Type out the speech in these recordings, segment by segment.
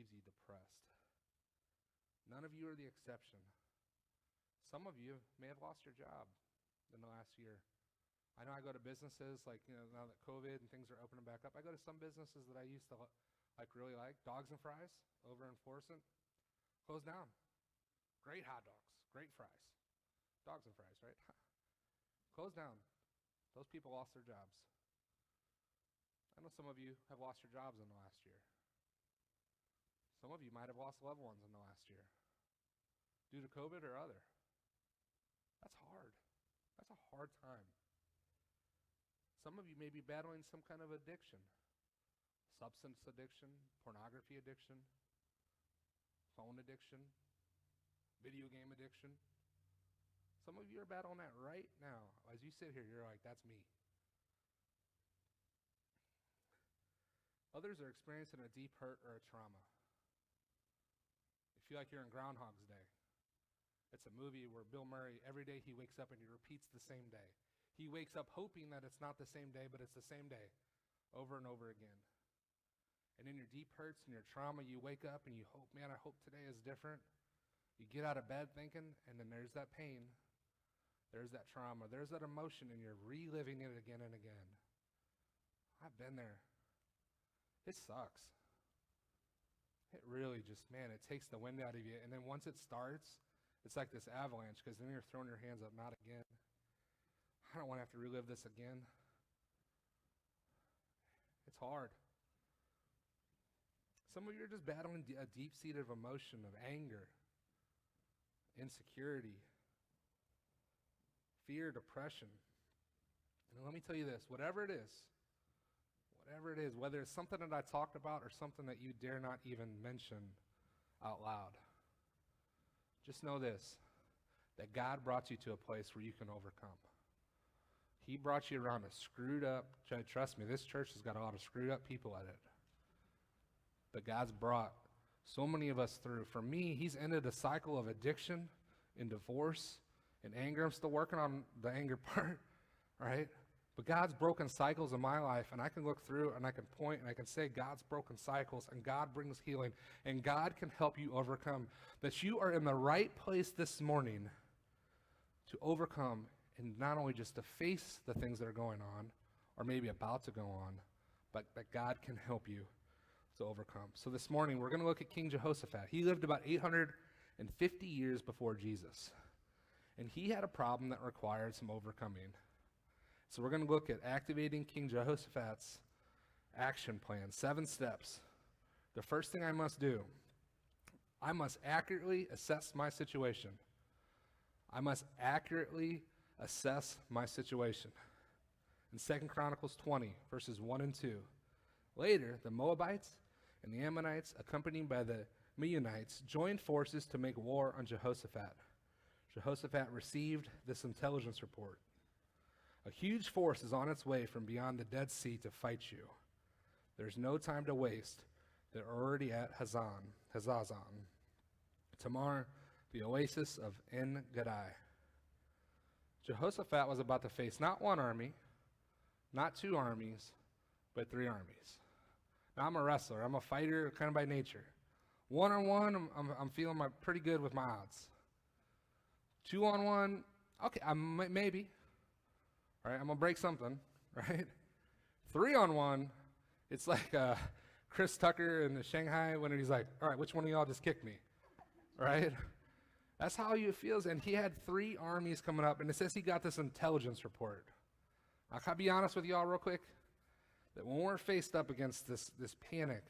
leaves you depressed. None of you are the exception. Some of you may have lost your job in the last year. I know I go to businesses, like, now that COVID and things are opening back up, I go to some businesses that I used to really like. Dogs and Fries over in Florissant, closed down. Great hot dogs, great fries. Dogs and Fries, right? Closed down. Those people lost their jobs. I know some of you have lost your jobs in the last year. Some of you might have lost loved ones in the last year due to COVID or other. That's hard. That's a hard time. Some of you may be battling some kind of addiction, substance addiction, pornography addiction, phone addiction, video game addiction. Some of you are battling that right now. As you sit here, you're like, that's me. Others are experiencing a deep hurt or a trauma. You feel like you're in Groundhog's Day. It's a movie where Bill Murray, every day he wakes up and he repeats the same day. He wakes up hoping that it's not the same day, but it's the same day over and over again. And in your deep hurts and your trauma, you wake up and you hope, man, I hope today is different. You get out of bed thinking, and then there's that pain. There's that trauma. There's that emotion, and you're reliving it again and again. I've been there. It sucks. It really just, man, it takes the wind out of you. And then once it starts, it's like this avalanche, because then you're throwing your hands up, not again. I don't want to have to relive this again. It's hard. Some of you are just battling a deep-seated emotion of anger, insecurity, fear, depression. And let me tell you this, whatever it is, whether it's something that I talked about or something that you dare not even mention out loud, just know this, that God brought you to a place where you can overcome. He brought you around a screwed up, trust me, this church has got a lot of screwed up people at it. But God's brought so many of us through. For me, he's ended a cycle of addiction and divorce and anger. I'm still working on the anger part, right? But God's broken cycles in my life, and I can look through and I can point and I can say God's broken cycles, and God brings healing, and God can help you overcome. That you are in the right place this morning to overcome, and not only just to face the things that are going on or maybe about to go on, but that God can help you to overcome. So this morning, we're going to look at King Jehoshaphat. He lived about 850 years before Jesus, and he had a problem that required some overcoming. So we're going to look at activating King Jehoshaphat's action plan, 7 steps. The first thing I must do, I must accurately assess my situation. I must accurately assess my situation. In 2 Chronicles 20, verses 1 and 2, later, the Moabites and the Ammonites, accompanied by the Meunites, joined forces to make war on Jehoshaphat. Jehoshaphat received this intelligence report. A huge force is on its way from beyond the Dead Sea to fight you. There's no time to waste. They're already at Hazazon. Tamar, the oasis of En-Gedi. Jehoshaphat was about to face not one army, not 2 armies, but 3 armies. Now, I'm a wrestler. I'm a fighter kind of by nature. One-on-one, I'm feeling pretty good with my odds. 2-on-1, okay, maybe. All right, I'm going to break something, right? 3-on-1, it's like Chris Tucker in the Shanghai when he's like, all right, which one of y'all just kicked me, right? That's how it feels. And he had 3 armies coming up, and it says he got this intelligence report. Now, can I be honest with y'all real quick? That when we're faced up against this panic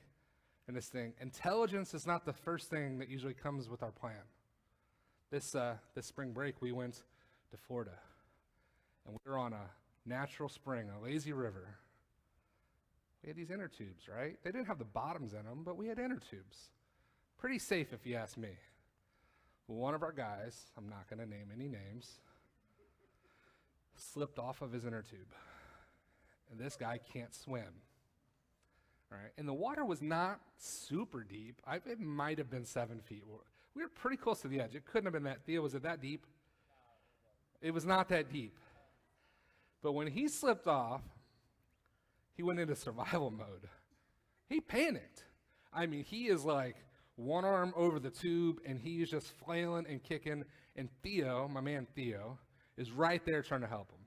and this thing, intelligence is not the first thing that usually comes with our plan. This spring break, we went to Florida, and we were on a natural spring, a lazy river. We had these inner tubes, right? They didn't have the bottoms in them, but we had inner tubes. Pretty safe, if you ask me. Well, one of our guys, I'm not going to name any names, slipped off of his inner tube. And this guy can't swim. All right? And the water was not super deep. It might have been 7 feet. We were pretty close to the edge. It couldn't have been that. Theo, was it that deep? It was not that deep. But when he slipped off, he went into survival mode. He panicked. I mean, he is like one arm over the tube, and he's just flailing and kicking. And Theo, my man Theo, is right there trying to help him.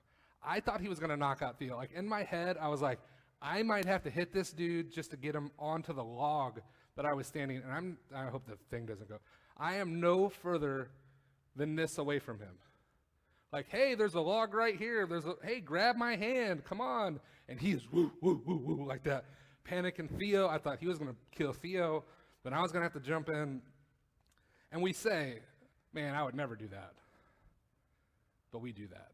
I thought he was going to knock out Theo. Like, in my head, I was like, I might have to hit this dude just to get him onto the log that I was standing. And I hope the thing doesn't go. I am no further than this away from him. Like, hey, there's a log right here. Hey, grab my hand. Come on. And he's woo, woo, woo, woo, like that. Panicking Theo. I thought he was going to kill Theo. Then I was going to have to jump in. And we say, man, I would never do that. But we do that.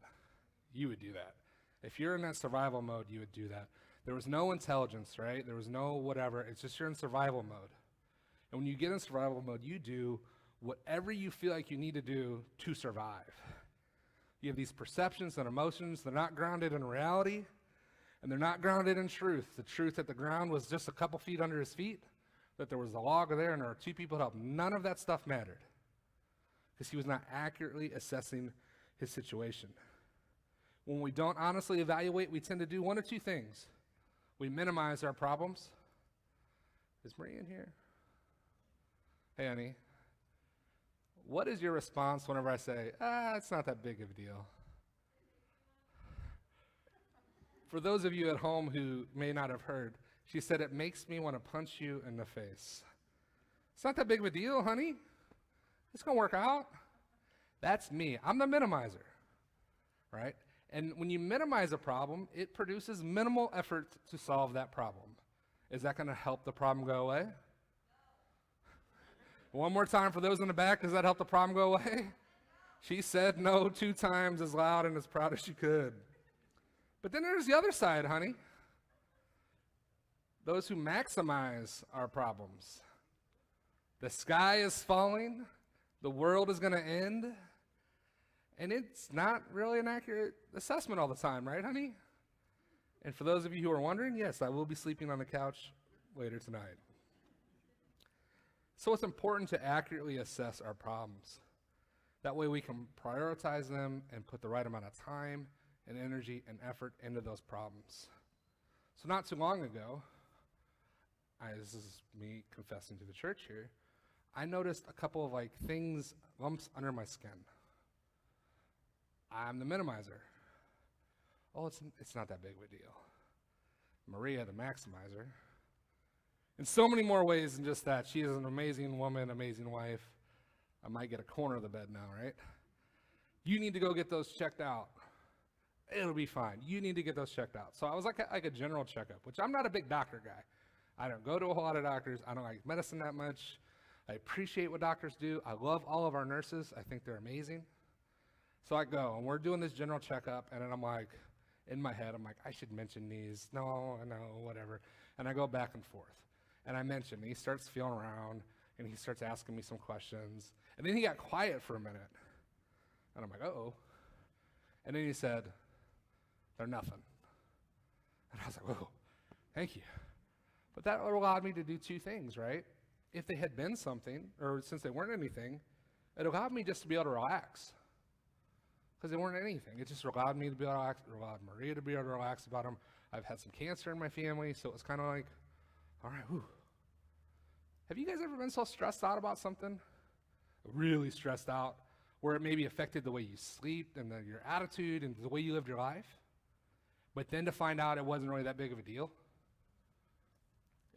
You would do that. If you're in that survival mode, you would do that. There was no intelligence, right? There was no whatever. It's just you're in survival mode. And when you get in survival mode, you do whatever you feel like you need to do to survive. You have these perceptions and emotions. They're not grounded in reality, and they're not grounded in truth. The truth that the ground was just a couple feet under his feet, that there was a log there and there were two people to help. None of that stuff mattered because he was not accurately assessing his situation. When we don't honestly evaluate, we tend to do one of two things. We minimize our problems. Is Marie in here? Hey, honey. What is your response whenever I say, it's not that big of a deal? For those of you at home who may not have heard, she said, it makes me want to punch you in the face. It's not that big of a deal, honey. It's going to work out. That's me. I'm the minimizer, right? And when you minimize a problem, it produces minimal effort to solve that problem. Is that going to help the problem go away? One more time for those in the back. Does that help the problem go away? She said no 2 times as loud and as proud as she could. But then there's the other side, honey. Those who maximize our problems. The sky is falling. The world is going to end. And it's not really an accurate assessment all the time, right, honey? And for those of you who are wondering, yes, I will be sleeping on the couch later tonight. So it's important to accurately assess our problems. That way we can prioritize them and put the right amount of time and energy and effort into those problems. So not too long ago, this is me confessing to the church here, I noticed a couple of lumps under my skin. I'm the minimizer. Oh, it's not that big of a deal. Maria, the maximizer. In so many more ways than just that. She is an amazing woman, amazing wife. I might get a corner of the bed now, right? You need to go get those checked out. It'll be fine. You need to get those checked out. So I was like a general checkup, which I'm not a big doctor guy. I don't go to a whole lot of doctors. I don't like medicine that much. I appreciate what doctors do. I love all of our nurses. I think they're amazing. So I go, and we're doing this general checkup, and then I'm like, in my head, I'm like, I should mention these. No, whatever. And I go back and forth. And I mention, he starts feeling around, and he starts asking me some questions. And then he got quiet for a minute. And I'm like, uh-oh. And then he said, they're nothing. And I was like, whoa, thank you. But that allowed me to do 2 things, right? If they had been something, or since they weren't anything, it allowed me just to be able to relax. Because they weren't anything. It just allowed me to be able to relax. It allowed Maria to be able to relax about them. I've had some cancer in my family, so it was kind of like, all right, whew. Have you guys ever been so stressed out about something? Really stressed out, where it maybe affected the way you sleep and your attitude and the way you lived your life? But then to find out it wasn't really that big of a deal?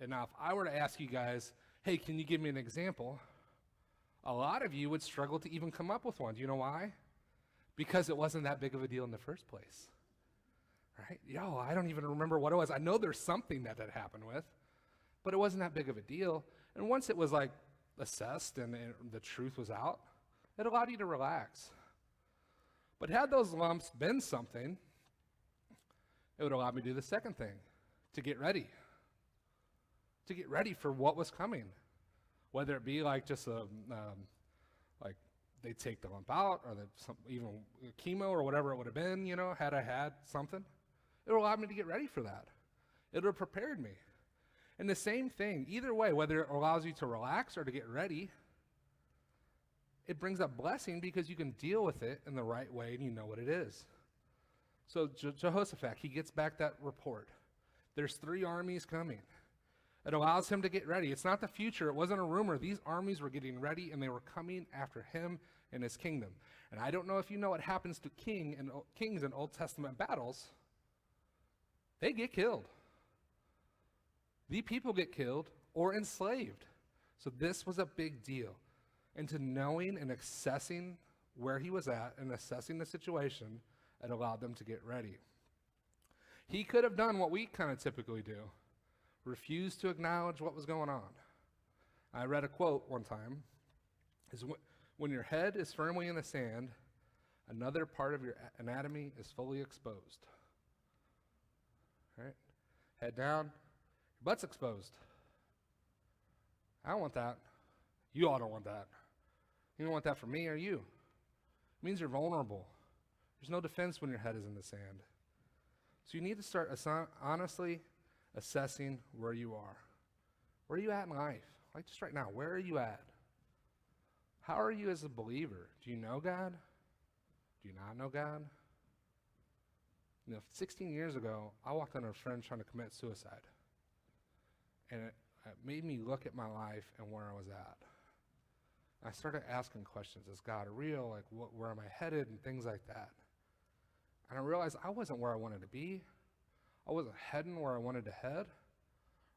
And now if I were to ask you guys, hey, can you give me an example? A lot of you would struggle to even come up with one. Do you know why? Because it wasn't that big of a deal in the first place. Right? I don't even remember what it was. I know there's something that happened with, but it wasn't that big of a deal. And once it was assessed and the truth was out, it allowed you to relax. But had those lumps been something, it would allow me to do the second thing, to get ready. To get ready for what was coming. Whether it be just they take the lump out, or even chemo or whatever it would have been, had I had something. It allowed me to get ready for that. It would have prepared me. And the same thing, either way, whether it allows you to relax or to get ready, it brings up blessing because you can deal with it in the right way and you know what it is. So Jehoshaphat, he gets back that report. There's 3 armies coming. It allows him to get ready. It's not the future. It wasn't a rumor. These armies were getting ready, and they were coming after him and his kingdom. And I don't know if you know what happens to kings in Old Testament battles. They get killed. The people get killed or enslaved. So this was a big deal. And to knowing and assessing where he was at and assessing the situation, it allowed them to get ready. He could have done what we kind of typically do, refused to acknowledge what was going on. I read a quote one time, is when your head is firmly in the sand, another part of your anatomy is fully exposed. Right? Head down, your butt's exposed. I don't want that. You all don't want that. You don't want that for me or you. It means you're vulnerable. There's no defense when your head is in the sand. So you need to start honestly assessing where you are. Where are you at in life? Like just right now, where are you at? How are you as a believer? Do you know God? Do you not know God? 16 years ago, I walked on a friend trying to commit suicide. And it made me look at my life and where I was at. I started asking questions. Is God real? Like, where am I headed? And things like that. And I realized I wasn't where I wanted to be. I wasn't heading where I wanted to head.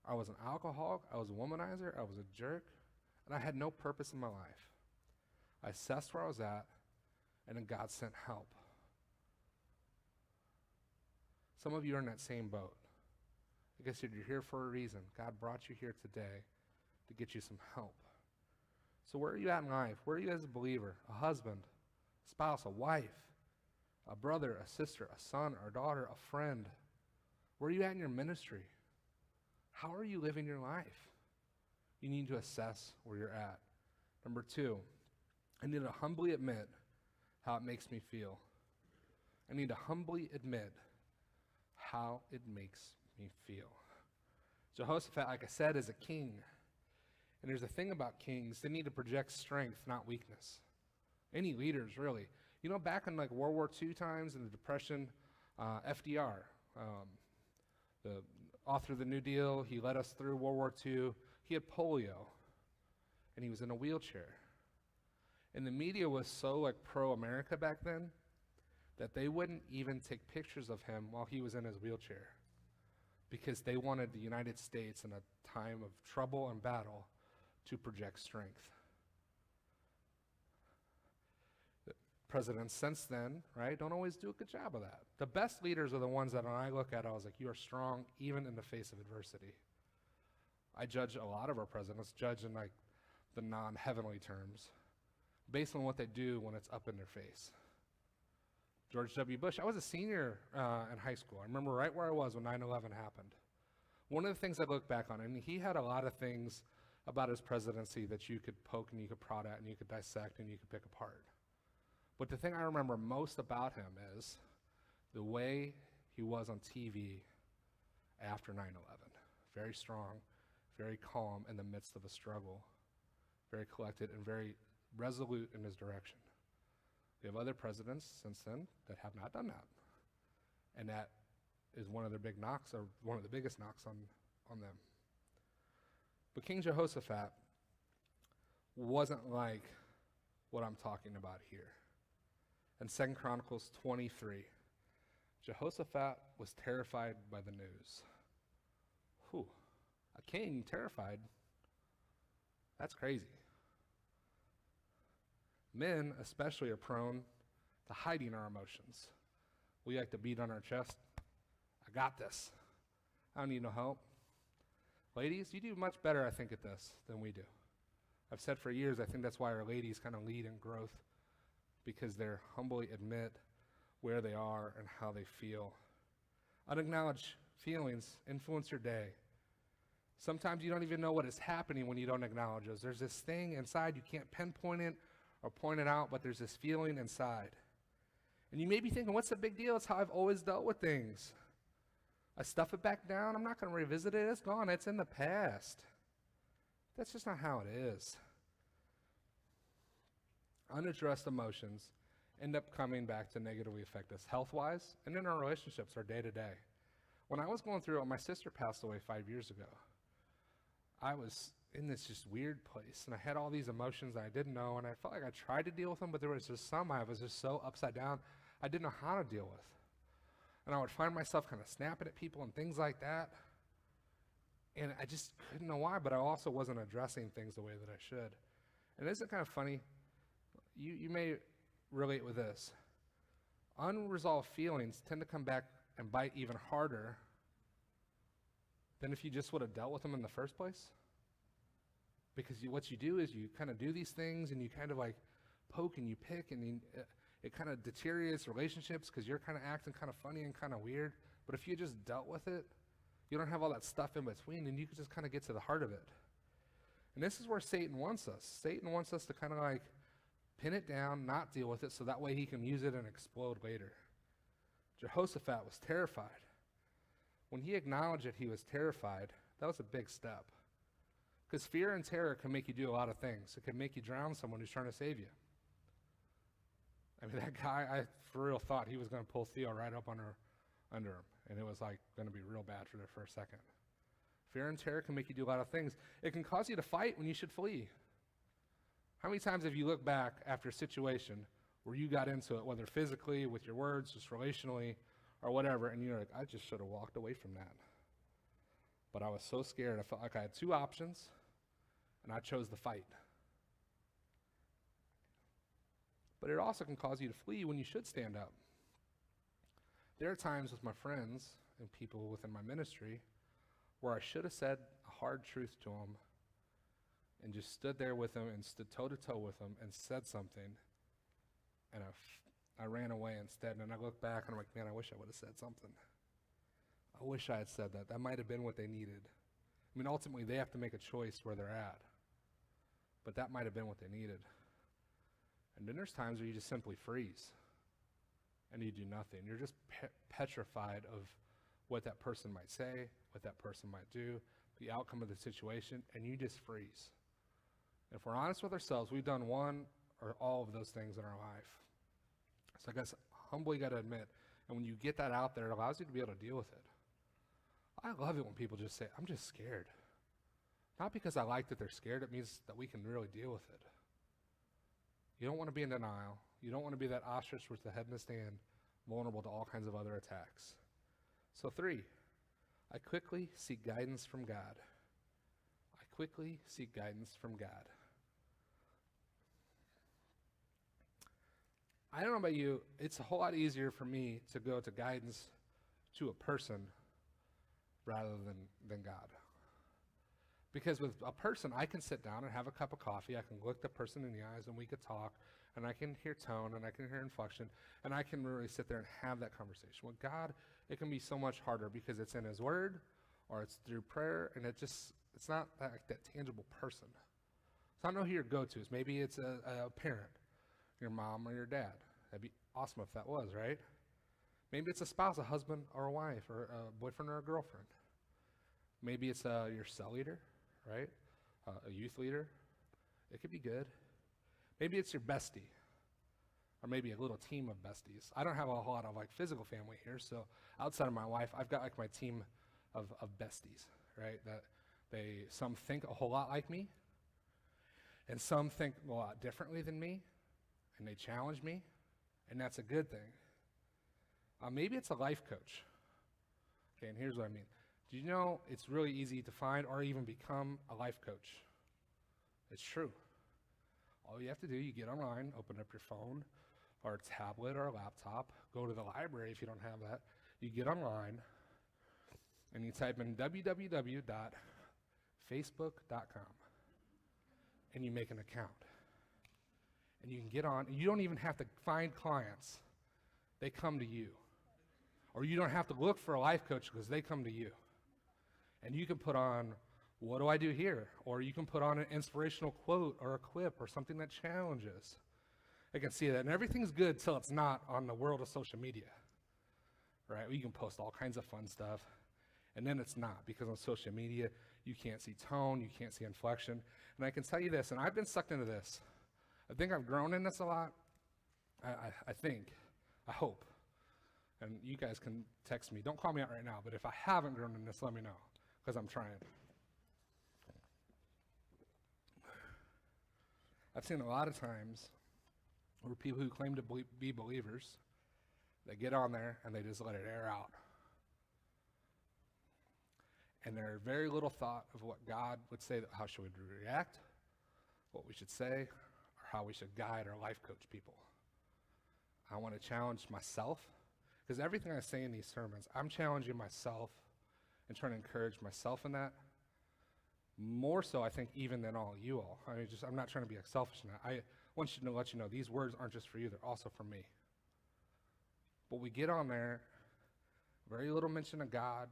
I was an alcoholic. I was a womanizer. I was a jerk. And I had no purpose in my life. I assessed where I was at, and then God sent help. Some of you are in that same boat. Like I said, you're here for a reason. God brought you here today to get you some help. So where are you at in life? Where are you as a believer? A husband, a spouse, a wife, a brother, a sister, a son, or a daughter, a friend? Where are you at in your ministry? How are you living your life? You need to assess where you're at. Number 2, I need to humbly admit how it makes me feel. I need to humbly admit how it makes me feel. Jehoshaphat, like I said, is a king. And there's a thing about kings, they need to project strength, not weakness. Any leaders, really. You know, back in like World War II times and the Depression, FDR, the author of the New Deal, he led us through World War II. He had polio, and he was in a wheelchair. And the media was so like pro-America back then that they wouldn't even take pictures of him while he was in his wheelchair because they wanted the United States in a time of trouble and battle to project strength. The presidents since then, right, don't always do a good job of that. The best leaders are the ones that when I look at, I was like, you are strong even in the face of adversity. I judge a lot of our presidents, judge in like the non-heavenly terms, based on what they do when it's up in their face. George W. Bush, I was a senior in high school. I remember right where I was when 9/11 happened. One of the things I look back on, and he had a lot of things about his presidency that you could poke and you could prod at and you could dissect and you could pick apart. But the thing I remember most about him is the way he was on TV after 9/11. Very strong, very calm in the midst of a struggle, very collected and very resolute in his direction. We have other presidents since then that have not done that. And that is one of their big knocks, or one of the biggest knocks on them. But King Jehoshaphat wasn't like what I'm talking about here. In 2 Chronicles 23, Jehoshaphat was terrified by the news. Whew, a king terrified? That's crazy. Men especially are prone to hiding our emotions. We like to beat on our chest. I got this. I don't need no help. Ladies, you do much better, I think, at this than we do. I've said for years, I think that's why our ladies kind of lead in growth, because they humbly admit where they are and how they feel. Unacknowledged feelings influence your day. Sometimes you don't even know what is happening when you don't acknowledge those. There's this thing inside, you can't pinpoint it or point it out, but there's this feeling inside. And you may be thinking, what's the big deal? It's how I've always dealt with things. I stuff it back down. I'm not going to revisit it. It's gone. It's in the past. That's just not how it is. Unaddressed emotions end up coming back to negatively affect us health-wise and in our relationships, our day-to-day. When I was going through it, my sister passed away 5 years ago. I was in this just weird place, and I had all these emotions that I didn't know, and I felt like I tried to deal with them, but there was just some I was just so upside down, I didn't know how to deal with. And I would find myself kind of snapping at people and things like that, and I just couldn't know why, but I also wasn't addressing things the way that I should. And isn't it kind of funny? You may relate with this. Unresolved feelings tend to come back and bite even harder than if you just would have dealt with them in the first place. Because what you do is you kind of do these things and you kind of like poke and you pick, and it kind of deteriorates relationships because you're kind of acting kind of funny and kind of weird. But if you just dealt with it, you don't have all that stuff in between, and you can just kind of get to the heart of it. And this is where Satan wants us. Satan wants us to kind of like pin it down, not deal with it, so that way he can use it and explode later. Jehoshaphat was terrified. When he acknowledged that he was terrified, that was a big step. Because fear and terror can make you do a lot of things. It can make you drown someone who's trying to save you. I mean, that guy, I for real thought he was going to pull Theo right up under him. And it was like going to be real bad for there for a second. Fear and terror can make you do a lot of things. It can cause you to fight when you should flee. How many times have you looked back after a situation where you got into it, whether physically, with your words, just relationally, or whatever, and you're like, I just should have walked away from that. But I was so scared. I felt like I had two options, and I chose the fight. But it also can cause you to flee when you should stand up. There are times with my friends and people within my ministry where I should have said a hard truth to them and just stood there with them and stood toe-to-toe with them and said something, and I ran away instead. And I look back and I'm like, man, I wish I would have said something. I wish I had said that. That might have been what they needed. I mean, ultimately, they have to make a choice where they're at. But that might have been what they needed. And then there's times where you just simply freeze and you do nothing. You're just petrified of what that person might say, what that person might do, the outcome of the situation, and you just freeze. If we're honest with ourselves, we've done one or all of those things in our life. So I guess humbly got to admit, and when you get that out there, it allows you to be able to deal with it. I love it when people just say, I'm just scared. Not because I like that they're scared, it means that we can really deal with it. You don't want to be in denial. You don't want to be that ostrich with the head in the sand, vulnerable to all kinds of other attacks. So 3, I quickly seek guidance from God. I quickly seek guidance from God. I don't know about you, it's a whole lot easier for me to go to guidance to a person rather than God. Because with a person, I can sit down and have a cup of coffee, I can look the person in the eyes and we could talk, and I can hear tone and I can hear inflection, and I can really sit there and have that conversation. With God, it can be so much harder because it's in His Word or it's through prayer, and it's not that tangible person. So I don't know who your go-to is. Maybe it's a parent, your mom or your dad. That'd be awesome if that was, right? Maybe it's a spouse, a husband or a wife, or a boyfriend or a girlfriend. Maybe it's your cell leader, right? A youth leader. It could be good. Maybe it's your bestie, or maybe a little team of besties. I don't have a whole lot of like physical family here, so outside of my wife, I've got like my team of besties, right? That some think a whole lot like me, and some think a lot differently than me, and they challenge me, and that's a good thing. Maybe it's a life coach. Okay, and here's what I mean. Do you know it's really easy to find or even become a life coach? It's true. All you have to do, you get online, open up your phone or a tablet or a laptop, go to the library if you don't have that. You get online and you type in www.facebook.com and you make an account. And you can get on, and you don't even have to find clients. They come to you. Or you don't have to look for a life coach because they come to you. And you can put on, what do I do here? Or you can put on an inspirational quote or a quip or something that challenges. I can see that. And everything's good till it's not on the world of social media. Right? You can post all kinds of fun stuff. And then it's not, because on social media, you can't see tone, you can't see inflection. And I can tell you this, and I've been sucked into this. I think I've grown in this a lot. I hope. And you guys can text me. Don't call me out right now, but if I haven't grown in this, let me know, because I'm trying. I've seen a lot of times where people who claim to be believers, they get on there and they just let it air out. And there's very little thought of what God would say, how should we react, what we should say, or how we should guide or life coach people. I want to challenge myself, because everything I say in these sermons, I'm challenging myself and trying to encourage myself in that. More so, I think, even than all you all. I'm not trying to be selfish in that. I want you to let you know these words aren't just for you, they're also for me. But we get on there, very little mention of God,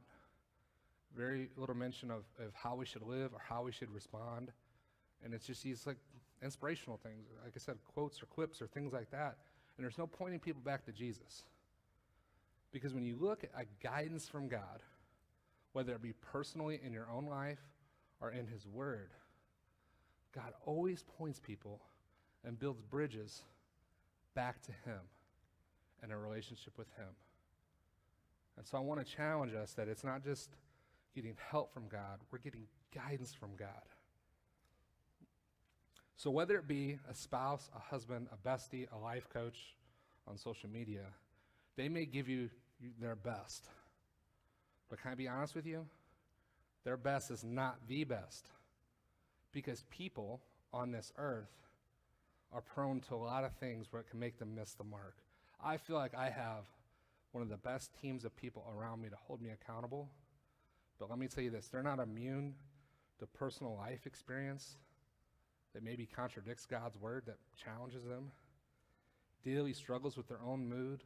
very little mention of how we should live or how we should respond. And it's just these like inspirational things, like I said, quotes or quips or things like that. And there's no pointing people back to Jesus. Because when you look at guidance from God, whether it be personally in your own life or in his word, God always points people and builds bridges back to him and a relationship with him. And so I want to challenge us that it's not just getting help from God, we're getting guidance from God. So whether it be a spouse, a husband, a bestie, a life coach on social media, they may give you their best. But can I be honest with you? Their best is not the best. Because people on this earth are prone to a lot of things where it can make them miss the mark. I feel like I have one of the best teams of people around me to hold me accountable. But let me tell you this, they're not immune to personal life experience that maybe contradicts God's word, that challenges them, daily struggles with their own mood,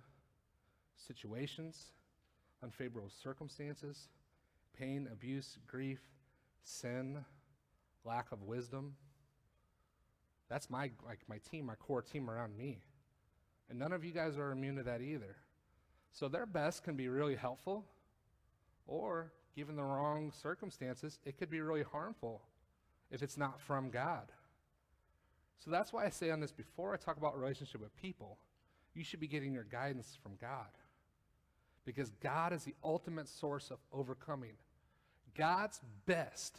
situations, unfavorable circumstances, pain, abuse, grief, sin, lack of wisdom. That's my team, my core team around me. And none of you guys are immune to that either. So their best can be really helpful, or given the wrong circumstances, it could be really harmful if it's not from God. So that's why I say on this, before I talk about relationship with people, you should be getting your guidance from God. Because God is the ultimate source of overcoming. God's best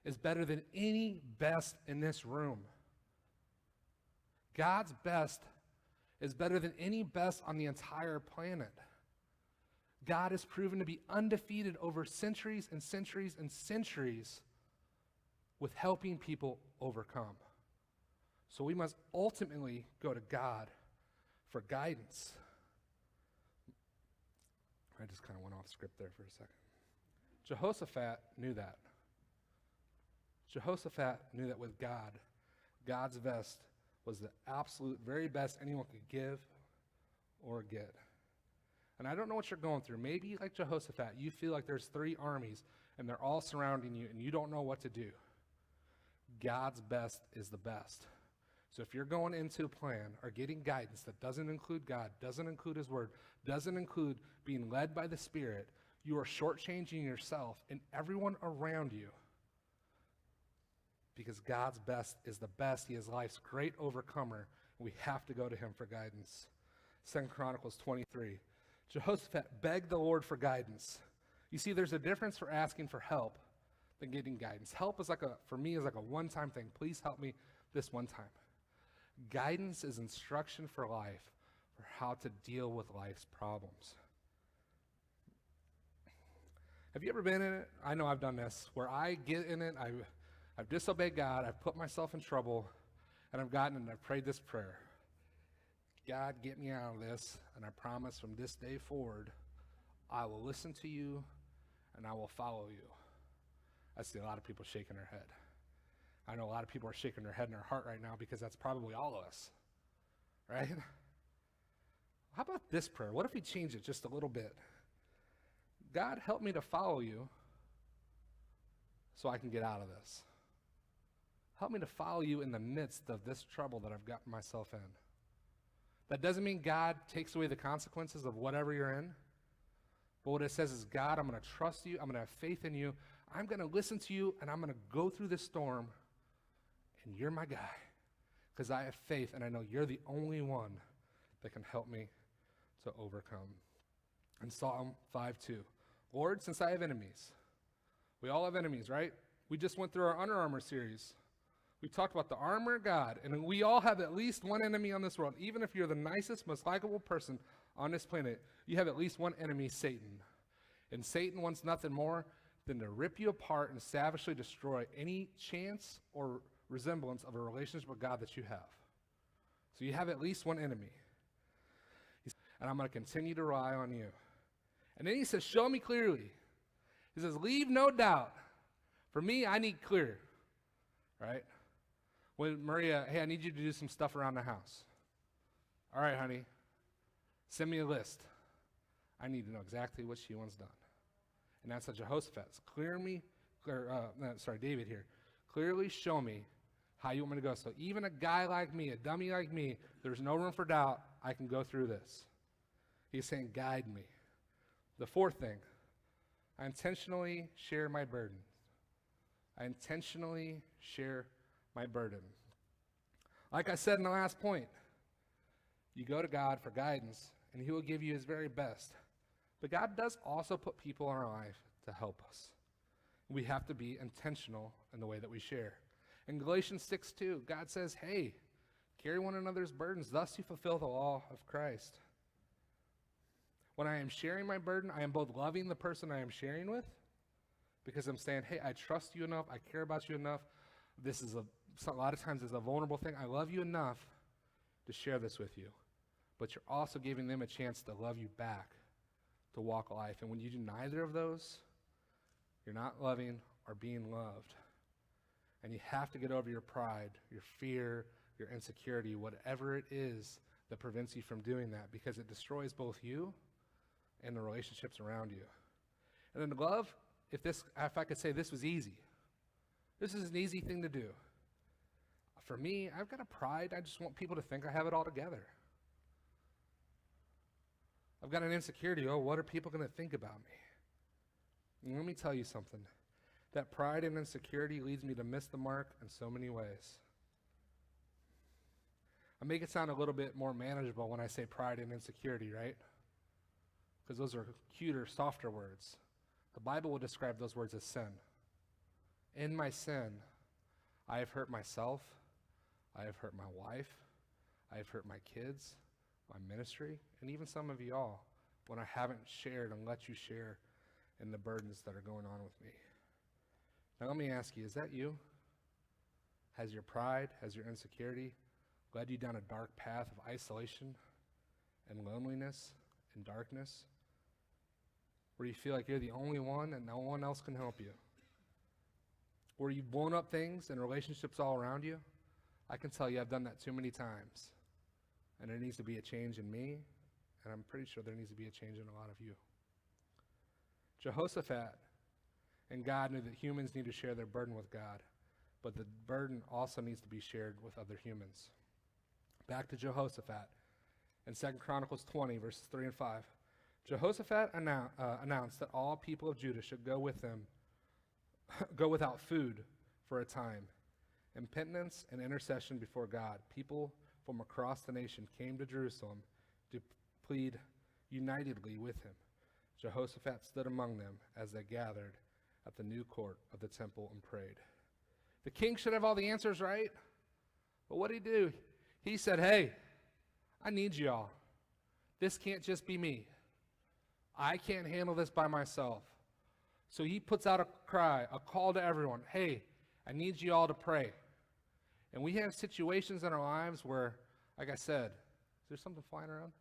is better than any best in this room. God's best is better than any best on the entire planet. God has proven to be undefeated over centuries and centuries and centuries with helping people overcome. So we must ultimately go to God for guidance. I just kind of went off script there for a second. Jehoshaphat knew that. Jehoshaphat knew that with God, God's best was the absolute very best anyone could give or get. And I don't know what you're going through. Maybe like Jehoshaphat, you feel like there's 3 armies and they're all surrounding you and you don't know what to do. God's best is the best. So if you're going into a plan or getting guidance that doesn't include God, doesn't include his word, doesn't include being led by the Spirit, you are shortchanging yourself and everyone around you. Because God's best is the best. He is life's great overcomer. And we have to go to him for guidance. 2 Chronicles 23. Jehoshaphat begged the Lord for guidance. You see, there's a difference for asking for help than getting guidance. Help is for me, is like a one-time thing. Please help me this one time. Guidance is instruction for life, for how to deal with life's problems. Have you ever been in it? I know I've done this, where I get in it, I've disobeyed God, I've put myself in trouble, and I've gotten and I've prayed this prayer. God, get me out of this, and I promise from this day forward, I will listen to you and I will follow you. I see a lot of people shaking their head. I know a lot of people are shaking their head in their heart right now because that's probably all of us, right? How about this prayer? What if we change it just a little bit? God, help me to follow you so I can get out of this. Help me to follow you in the midst of this trouble that I've gotten myself in. That doesn't mean God takes away the consequences of whatever you're in. But what it says is, God, I'm going to trust you. I'm going to have faith in you. I'm going to listen to you, and I'm going to go through this storm, and you're my guy. Because I have faith, and I know you're the only one that can help me to overcome. In Psalm 5:2, Lord, since I have enemies, we all have enemies, right? We just went through our Under Armour series. We talked about the armor of God, and we all have at least one enemy on this world. Even if you're the nicest, most likable person on this planet, you have at least one enemy, Satan. And Satan wants nothing more than to rip you apart and savagely destroy any chance or resemblance of a relationship with God that you have. So you have at least one enemy. And I'm going to continue to rely on you. And then he says, show me clearly. He says, leave no doubt. For me, I need clear. Right? When Maria, hey, I need you to do some stuff around the house. All right, honey. Send me a list. I need to know exactly what she wants done. And that's what Jehoshaphat says. David here. Clearly show me how you want me to go. So even a guy like me, a dummy like me, there's no room for doubt. I can go through this. He's saying, guide me. The fourth thing, I intentionally share my burden. I intentionally share my burden. Like I said in the last point, you go to God for guidance, and he will give you his very best. But God does also put people in our life to help us. We have to be intentional in the way that we share. In Galatians 6:2, God says, hey, carry one another's burdens, thus you fulfill the law of Christ. When I am sharing my burden, I am both loving the person I am sharing with, because I'm saying, hey, I trust you enough, I care about you enough. This is a lot of times it's a vulnerable thing. I love you enough to share this with you. But you're also giving them a chance to love you back, to walk life. And when you do neither of those, you're not loving or being loved. And you have to get over your pride, your fear, your insecurity, whatever it is that prevents you from doing that, because it destroys both you and the relationships around you. And then love, if I could say this was easy. This is an easy thing to do. For me, I've got a pride. I just want people to think I have it all together. I've got an insecurity. Oh, what are people going to think about me? And let me tell you something. That pride and insecurity leads me to miss the mark in so many ways. I make it sound a little bit more manageable when I say pride and insecurity, right? Because those are cuter, softer words. The Bible will describe those words as sin. In my sin, I have hurt myself, I have hurt my wife, I have hurt my kids, my ministry, and even some of y'all when I haven't shared and let you share in the burdens that are going on with me. Now let me ask you, is that you? Has your pride, has your insecurity led you down a dark path of isolation and loneliness and darkness, where you feel like you're the only one and no one else can help you? Where you've blown up things and relationships all around you? I can tell you I've done that too many times. And there needs to be a change in me, and I'm pretty sure there needs to be a change in a lot of you. Jehoshaphat and God knew that humans need to share their burden with God, but the burden also needs to be shared with other humans. Back to Jehoshaphat in 2 Chronicles 20, verses 3 and 5. Jehoshaphat announced that all people of Judah should go without food for a time. In penitence and intercession before God, people from across the nation came to Jerusalem to plead unitedly with him. Jehoshaphat stood among them as they gathered at the new court of the temple and prayed. The king should have all the answers, right? But what did he do? He said, hey, I need y'all. This can't just be me. I can't handle this by myself. So he puts out a cry, a call to everyone. Hey, I need you all to pray. And we have situations in our lives where, like I said, is there something flying around?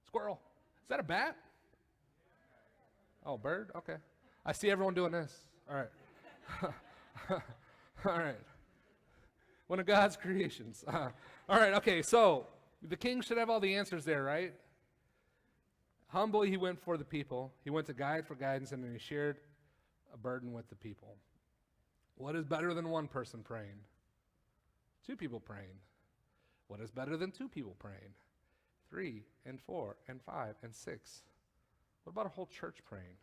Squirrel. Is that a bat? Oh, bird? Okay. I see everyone doing this. All right. All right. One of God's creations. All right, okay, so the king should have all the answers there, right? Humbly, he went for the people. He went to God for guidance, and then he shared a burden with the people. What is better than one person praying? Two people praying. What is better than two people praying? 3 and 4 and 5 and 6. What about a whole church praying?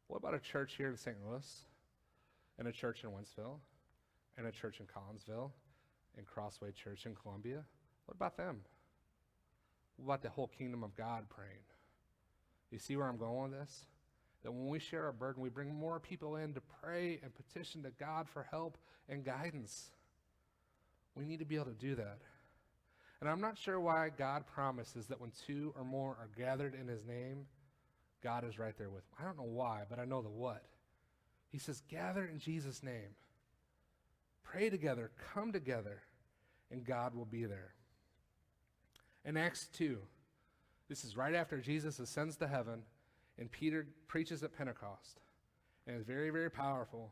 What about a church here in St. Louis, and a church in Wentzville, and a church in Collinsville, and Crossway Church in Columbia? What about them? What about the whole kingdom of God praying? You see where I'm going with this? that when we share our burden, we bring more people in to pray and petition to God for help and guidance. We need to be able to do that. And I'm not sure why God promises that when two or more are gathered in his name, God is right there with them. I don't know why, but I know the what. He says, gather in Jesus' name. Pray together, come together, and God will be there. In Acts 2, this is right after Jesus ascends to heaven, and Peter preaches at Pentecost. And it's very, very powerful.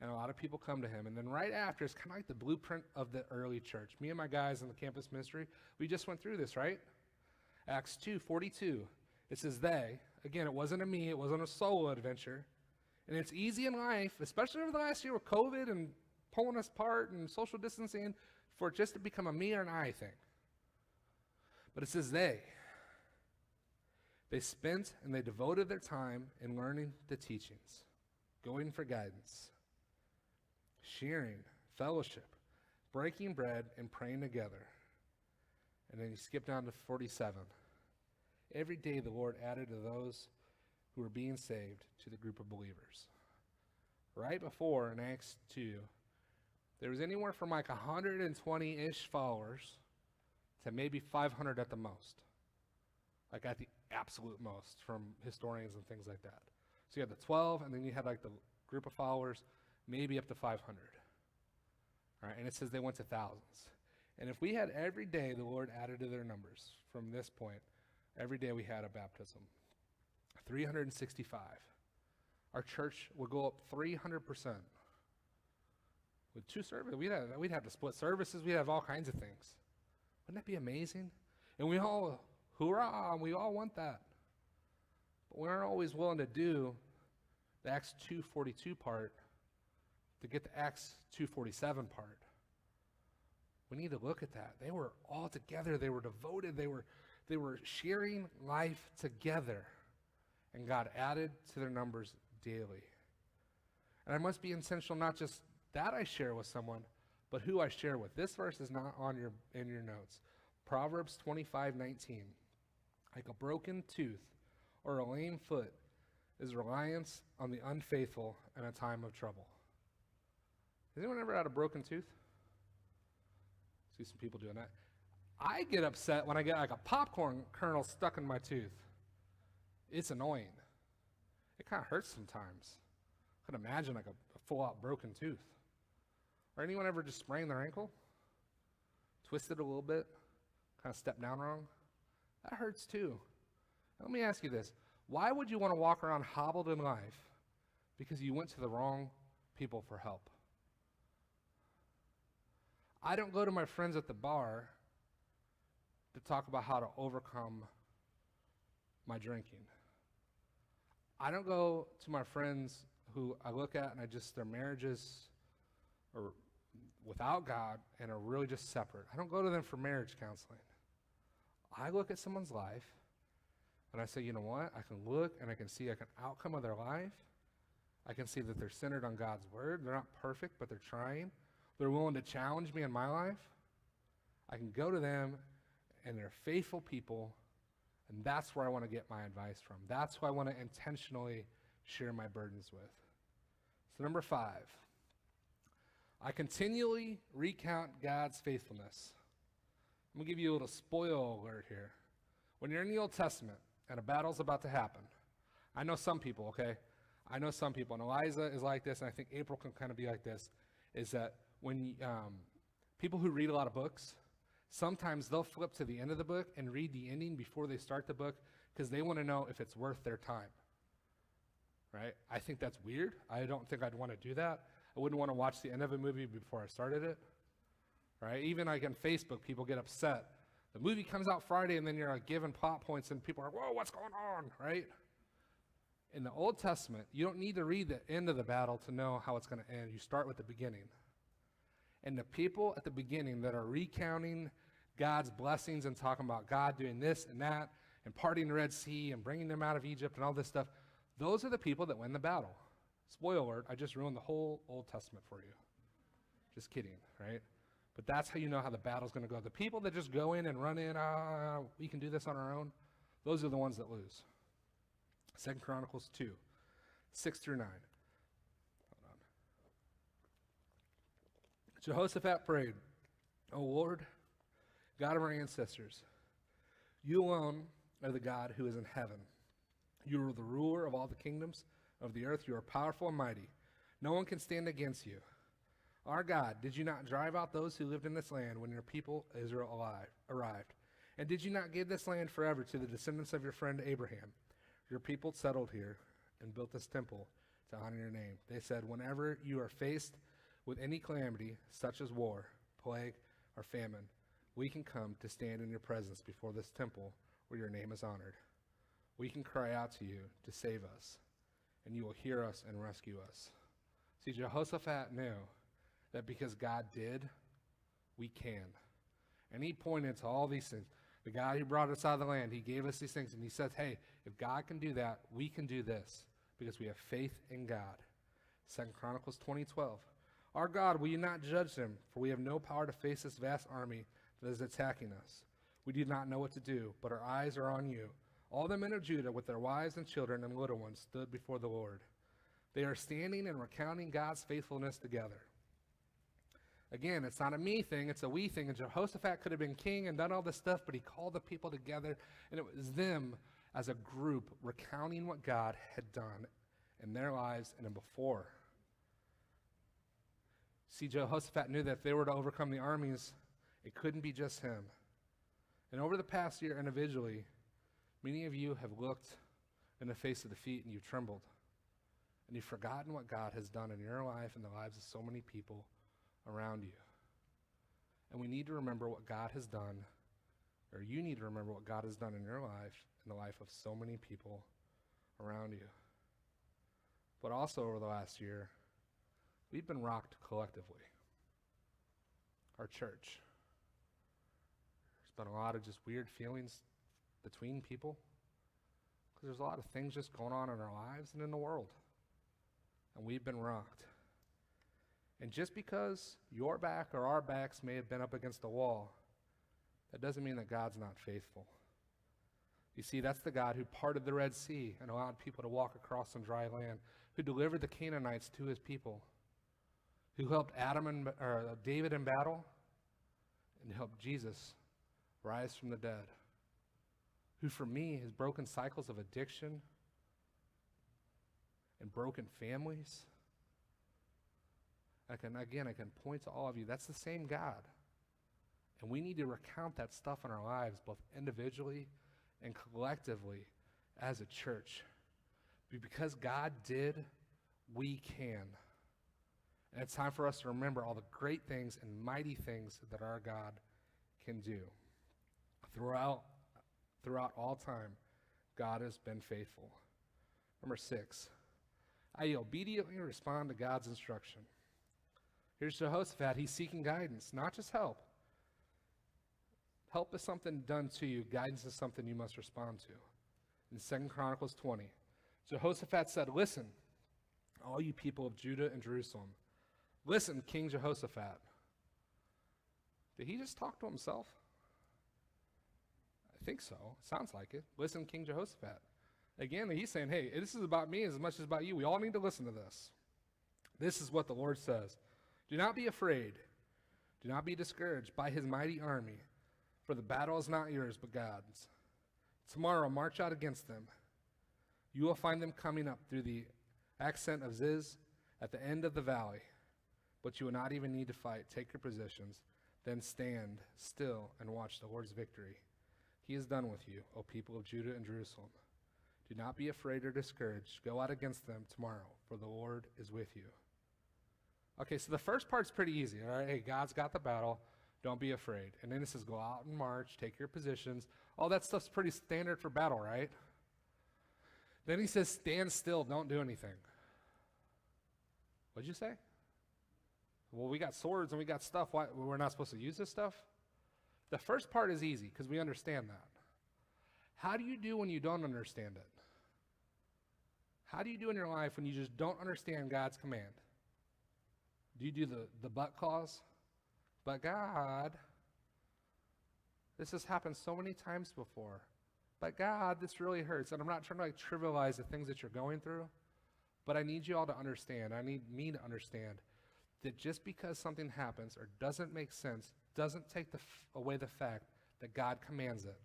And a lot of people come to him. And then right after, it's kind of like the blueprint of the early church. Me and my guys in the campus ministry, we just went through this, right? Acts 2:42. It says they. Again, it wasn't a me. It wasn't a solo adventure. And it's easy in life, especially over the last year with COVID and pulling us apart and social distancing, for it just to become a me or an I thing. But it says they. They spent and they devoted their time in learning the teachings, going for guidance, sharing, fellowship, breaking bread, and praying together. And then you skip down to 47. Every day the Lord added to those who were being saved to the group of believers. Right before, in Acts 2, there was anywhere from like 120-ish followers to maybe 500 at the most. Like at the absolute most from historians and things like that. So you had the 12, and then you had like the group of followers, maybe up to 500. All right, and it says they went to thousands. And if we had every day, the Lord added to their numbers from this point, every day we had a baptism. 365. Our church would go up 300%. With 2 services, we'd have to split services. We'd have all kinds of things. Wouldn't that be amazing? And we all, hoorah, we all want that. But we aren't always willing to do the Acts 2:42 part to get the Acts 2:47 part. We need to look at that. They were all together. They were devoted. They were sharing life together. And God added to their numbers daily. And I must be intentional, not just that I share with someone, but who I share with. This verse is not in your notes. Proverbs 25:19. Like a broken tooth or a lame foot is reliance on the unfaithful in a time of trouble. Has anyone ever had a broken tooth? See some people doing that. I get upset when I get like a popcorn kernel stuck in my tooth. It's annoying. It kind of hurts sometimes. I could imagine like a full-out broken tooth. Or anyone ever just sprained their ankle? Twisted a little bit? Kind of stepped down wrong? That hurts too. Now, let me ask you this. Why would you want to walk around hobbled in life because you went to the wrong people for help? I don't go to my friends at the bar to talk about how to overcome my drinking. I don't go to my friends who I look at and their marriages are without God and are really just separate. I don't go to them for marriage counseling. I look at someone's life and I say, you know what? I can look and I can see an outcome of their life. I can see that they're centered on God's word. They're not perfect, but they're trying. They're willing to challenge me in my life. I can go to them and they're faithful people, and that's where I want to get my advice from. That's who I want to intentionally share my burdens with. So number 5, I continually recount God's faithfulness. I'm going to give you a little spoil alert here. When you're in the Old Testament and a battle's about to happen, I know some people, okay? I know some people, and Eliza is like this, and I think April can kind of be like this, is that when people who read a lot of books, sometimes they'll flip to the end of the book and read the ending before they start the book because they want to know if it's worth their time, right? I think that's weird. I don't think I'd want to do that. I wouldn't want to watch the end of a movie before I started it, right? Even like on Facebook, people get upset. The movie comes out Friday and then you're like giving plot points and people are, whoa, what's going on, right? In the Old Testament, you don't need to read the end of the battle to know how it's going to end. You start with the beginning. And the people at the beginning that are recounting God's blessings and talking about God doing this and that and parting the Red Sea and bringing them out of Egypt and all this stuff, those are the people that win the battle. Spoiler alert, I just ruined the whole Old Testament for you. Just kidding, right? But that's how you know how the battle's going to go. The people that just go in and run in, we can do this on our own, those are the ones that lose. 2 Chronicles 2. 6 through 9. Hold on. Jehoshaphat prayed, O Lord, God of our ancestors, you alone are the God who is in heaven. You are the ruler of all the kingdoms of the earth. You are powerful and mighty. No one can stand against you. Our God, did you not drive out those who lived in this land when your people Israel arrived? And did you not give this land forever to the descendants of your friend Abraham? Your people settled here and built this temple to honor your name. They said, whenever you are faced with any calamity, such as war, plague, or famine, we can come to stand in your presence before this temple where your name is honored. We can cry out to you to save us, and you will hear us and rescue us. See, Jehoshaphat knew that because God did, we can. And he pointed to all these things. The God who brought us out of the land, he gave us these things, and he says, hey, if God can do that, we can do this because we have faith in God. 2 Chronicles 20:12. Our God, will you not judge them? For we have no power to face this vast army that is attacking us. We do not know what to do, but our eyes are on you. All the men of Judah with their wives and children and little ones stood before the Lord. They are standing and recounting God's faithfulness together. Again, it's not a me thing, it's a we thing. And Jehoshaphat could have been king and done all this stuff, but he called the people together, and it was them as a group recounting what God had done in their lives and in before. See, Jehoshaphat knew that if they were to overcome the armies, it couldn't be just him. And over the past year individually, many of you have looked in the face of defeat and you've trembled. And you've forgotten what God has done in your life and the lives of so many people around you. And we need to remember what God has done, or you need to remember what God has done in your life and the life of so many people around you. But also over the last year, we've been rocked collectively. Our church. There's been a lot of just weird feelings between people because there's a lot of things just going on in our lives and in the world. And we've been rocked. And just because your back or our backs may have been up against the wall, that doesn't mean that God's not faithful. You see, that's the God who parted the Red Sea and allowed people to walk across on dry land, who delivered the Canaanites to his people, who helped David in battle, and helped Jesus rise from the dead, who for me has broken cycles of addiction and broken families. I can point to all of you. That's the same God. And we need to recount that stuff in our lives, both individually and collectively as a church. Because God did, we can. And it's time for us to remember all the great things and mighty things that our God can do. Throughout all time, God has been faithful. Number 6, I obediently respond to God's instruction. Here's Jehoshaphat. He's seeking guidance, not just help. Help is something done to you. Guidance is something you must respond to. In 2 Chronicles 20, Jehoshaphat said, listen, all you people of Judah and Jerusalem. Listen, King Jehoshaphat. Did he just talk to himself? I think so. Sounds like it. Listen, King Jehoshaphat. Again, he's saying, hey, this is about me as much as about you. We all need to listen to this. This is what the Lord says. Do not be afraid. Do not be discouraged by his mighty army, for the battle is not yours but God's. Tomorrow march out against them. You will find them coming up through the ascent of Ziz at the end of the valley, but you will not even need to fight. Take your positions, then stand still and watch the Lord's victory. He is done with you, O people of Judah and Jerusalem. Do not be afraid or discouraged. Go out against them tomorrow, for the Lord is with you. Okay, so the first part's pretty easy, all right? Hey, God's got the battle. Don't be afraid. And then it says go out and march, take your positions. All that stuff's pretty standard for battle, right? Then he says stand still, don't do anything. What'd you say? Well, we got swords and we got stuff. Why we're not supposed to use this stuff? The first part is easy because we understand that. How do you do when you don't understand it? How do you do in your life when you just don't understand God's command? Do you do the but clause? But God, this has happened so many times before. But God, this really hurts. And I'm not trying to trivialize the things that you're going through. But I need you all to understand, I need me to understand, that just because something happens or doesn't make sense doesn't take away the fact that God commands it.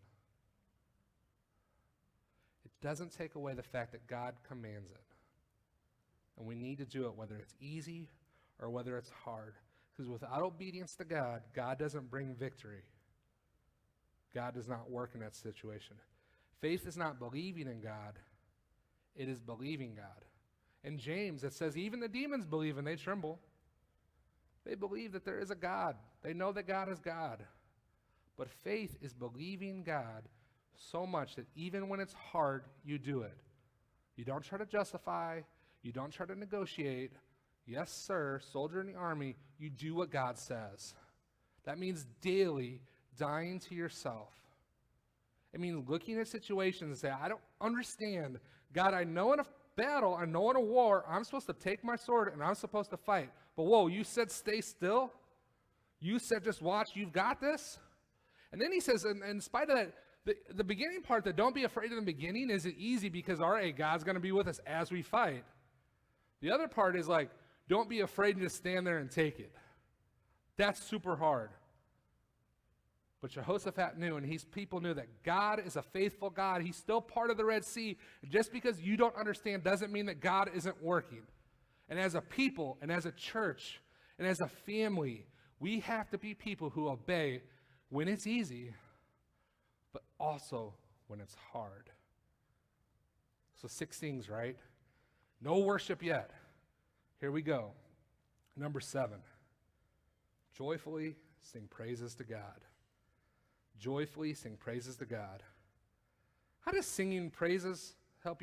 It doesn't take away the fact that God commands it. And we need to do it whether it's easy or whether it's hard. Because without obedience to God, God doesn't bring victory. God does not work in that situation. Faith is not believing in God. It is believing God. In James, it says even the demons believe and they tremble. They believe that there is a God. They know that God is God. But faith is believing God so much that even when it's hard, you do it. You don't try to justify. You don't try to negotiate. Yes, sir, soldier in the army, you do what God says. That means daily dying to yourself. It means looking at situations and say, I don't understand. God, I know in a battle, I know in a war, I'm supposed to take my sword and I'm supposed to fight. But whoa, you said stay still? You said just watch, you've got this? And then he says, in spite of that, the beginning part, that don't be afraid in the beginning, isn't easy because, all right, God's going to be with us as we fight. The other part is like, don't be afraid and just stand there and take it. That's super hard. But Jehoshaphat knew, and his people knew, that God is a faithful God. He's still part of the Red Sea. Just because you don't understand doesn't mean that God isn't working. And as a people, and as a church, and as a family, we have to be people who obey when it's easy, but also when it's hard. So 6 things, right? No worship yet. Here we go. Number 7. Joyfully sing praises to God. Joyfully sing praises to God. How does singing praises